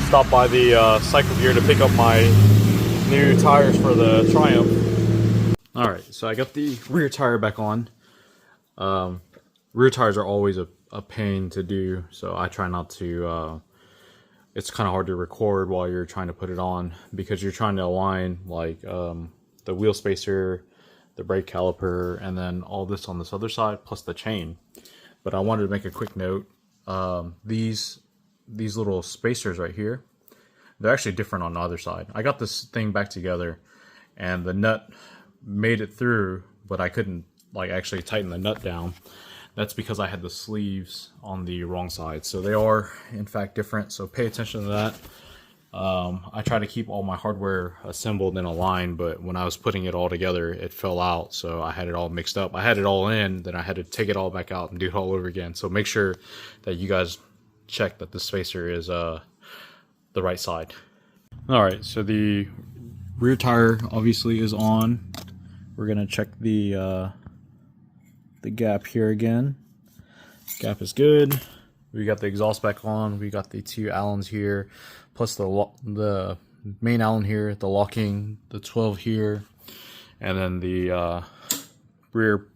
stopped by the Cycle Gear to pick up my new tires for the Triumph. Alright, so I got the rear tire back on. Rear tires are always a pain to do, so I try not to, it's kind of hard to record while you're trying to put it on, because you're trying to align like the wheel spacer, the brake caliper, and then all this on this other side, plus the chain. But I wanted to make a quick note. These little spacers right here, they're actually different on the other side. I got this thing back together and the nut made it through, but I couldn't like actually tighten the nut down. That's because I had the sleeves on the wrong side. So they are in fact different, so pay attention to that. I try to keep all my hardware assembled in a line, but when I was putting it all together, it fell out, so I had it all mixed up. I had it all in, then I had to take it all back out and do it all over again. So make sure that you guys check that the spacer is the right side. Alright, so the rear tire obviously is on. We're gonna check the gap here again. Gap is good. We got the exhaust back on. We got the two Allens here, plus the main Allen here, the locking, the 12 here, and then the rear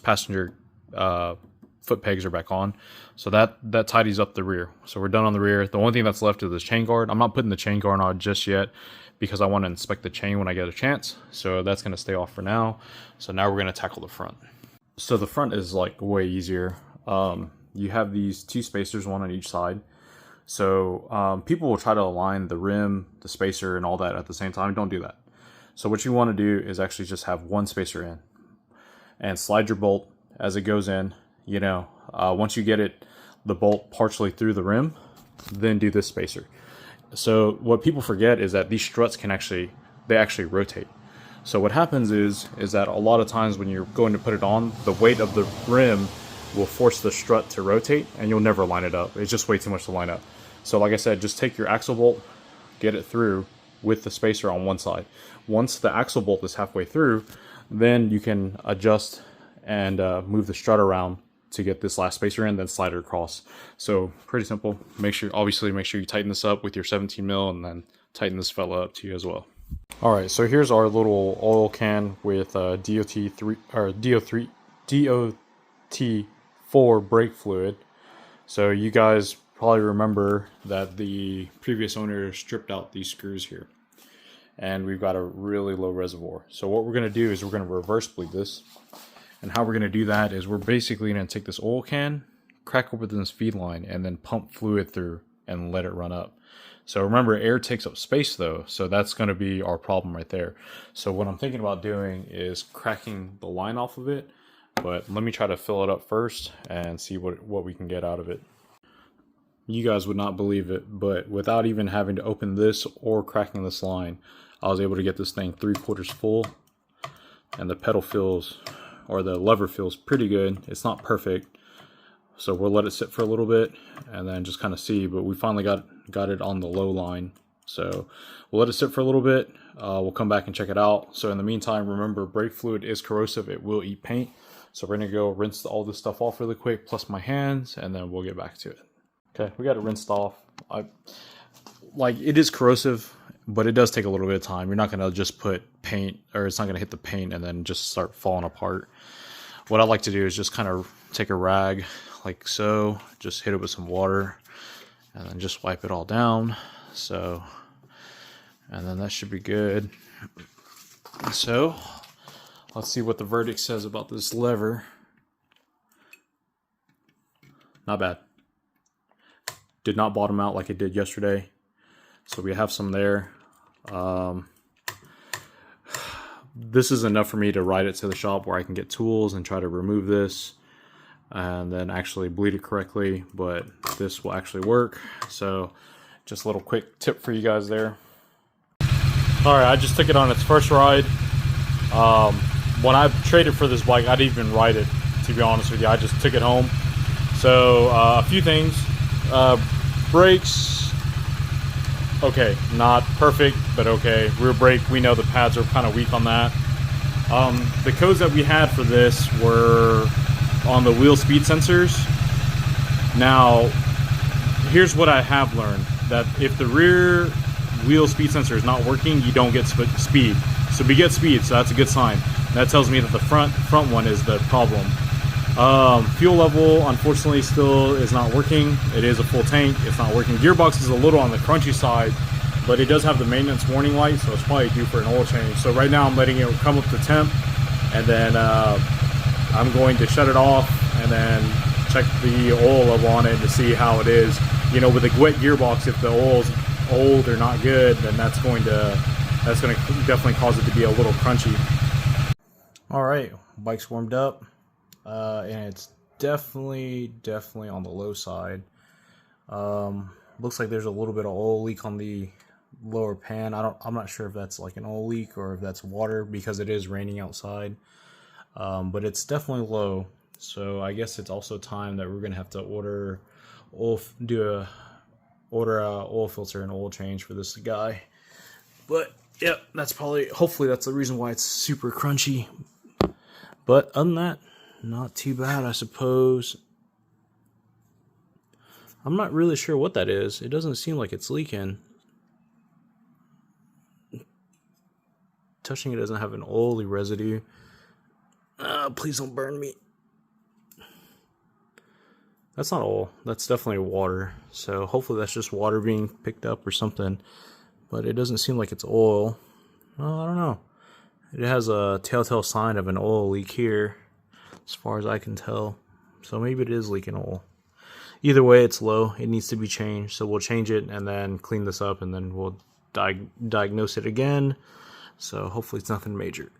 passenger foot pegs are back on. So that tidies up the rear. So we're done on the rear. The only thing that's left is the chain guard. I'm not putting the chain guard on just yet because I want to inspect the chain when I get a chance. So that's going to stay off for now. So now we're going to tackle the front. So the front is like way easier. You have these two spacers, one on each side. So people will try to align the rim, the spacer, and all that at the same time. Don't do that. So what you want to do is actually just have one spacer in and slide your bolt as it goes in. You know, once you get the bolt partially through the rim, then do this spacer. So what people forget is that these struts can actually rotate. So what happens is that a lot of times when you're going to put it on, the weight of the rim will force the strut to rotate and you'll never line it up. It's just way too much to line up. So like I said, just take your axle bolt, get it through with the spacer on one side. Once the axle bolt is halfway through, then you can adjust and move the strut around to get this last spacer in, then slide it across. So pretty simple. Obviously make sure you tighten this up with your 17 mil and then tighten this fella up too as well. All right, so here's our little oil can with DOT3 or DOT4 brake fluid. So you guys probably remember that the previous owner stripped out these screws here, and we've got a really low reservoir. So what we're going to do is we're going to reverse bleed this, and how we're going to do that is we're basically going to take this oil can, crack open this feed line, and then pump fluid through and let it run up. So remember, air takes up space though, so that's going to be our problem right there. So what I'm thinking about doing is cracking the line off of it, but let me try to fill it up first and see what we can get out of it. You guys would not believe it, but without even having to open this or cracking this line, I was able to get this thing 3/4 full, and the pedal feels, or the lever feels pretty good. It's not perfect, so we'll let it sit for a little bit and then just kind of see, but we finally got it on the low line. So we'll let it sit for a little bit. We'll come back and check it out. So in the meantime, remember, brake fluid is corrosive. It will eat paint. So we're going to go rinse all this stuff off really quick, plus my hands, and then we'll get back to it. Okay, we got it rinsed off. It is corrosive, but it does take a little bit of time. You're not going to just put paint, or it's not going to hit the paint and then just start falling apart. What I like to do is just kind of take a rag like so, just hit it with some water, and then just wipe it all down. So, and then that should be good. So let's see what the verdict says about this lever. Not bad. Did not bottom out like it did yesterday. So we have some there. This is enough for me to ride it to the shop where I can get tools and try to remove this and then actually bleed it correctly, but this will actually work. So just a little quick tip for you guys there. All right, I just took it on its first ride. When I traded for this bike, I didn't even ride it, to be honest with you. I just took it home. So a few things. Brakes, okay, not perfect, but okay. Rear brake, we know the pads are kind of weak on that. The codes that we had for this were on the wheel speed sensors. Now, here's what I have learned. that if the rear wheel speed sensor is not working, you don't get speed. So we get speed, so that's a good sign. That tells me that the front one is the problem. Fuel level, unfortunately, still is not working. It is a full tank. It's not working. Gearbox is a little on the crunchy side, but it does have the maintenance warning light, so it's probably due for an oil change. So right now I'm letting it come up to temp, and then I'm going to shut it off and then check the oil level on it to see how it is. You know, with a wet gearbox, if the oil's old or not good, then that's going to definitely cause it to be a little crunchy. All right, bike's warmed up, and it's definitely on the low side. Looks like there's a little bit of oil leak on the lower pan. I'm not sure if that's like an oil leak or if that's water, because it is raining outside. But it's definitely low, so I guess it's also time that we're gonna have to order a oil filter and oil change for this guy. But yeah, hopefully that's the reason why it's super crunchy. But other than that, not too bad, I suppose. I'm not really sure what that is. It doesn't seem like it's leaking. Touching it doesn't have an oily residue. Please don't burn me. That's not oil. That's definitely water. So hopefully that's just water being picked up or something. But it doesn't seem like it's oil. Well, I don't know. It has a telltale sign of an oil leak here, as far as I can tell. So maybe it is leaking oil. Either way, it's low. It needs to be changed. So we'll change it and then clean this up, and then we'll diagnose it again. So hopefully it's nothing major.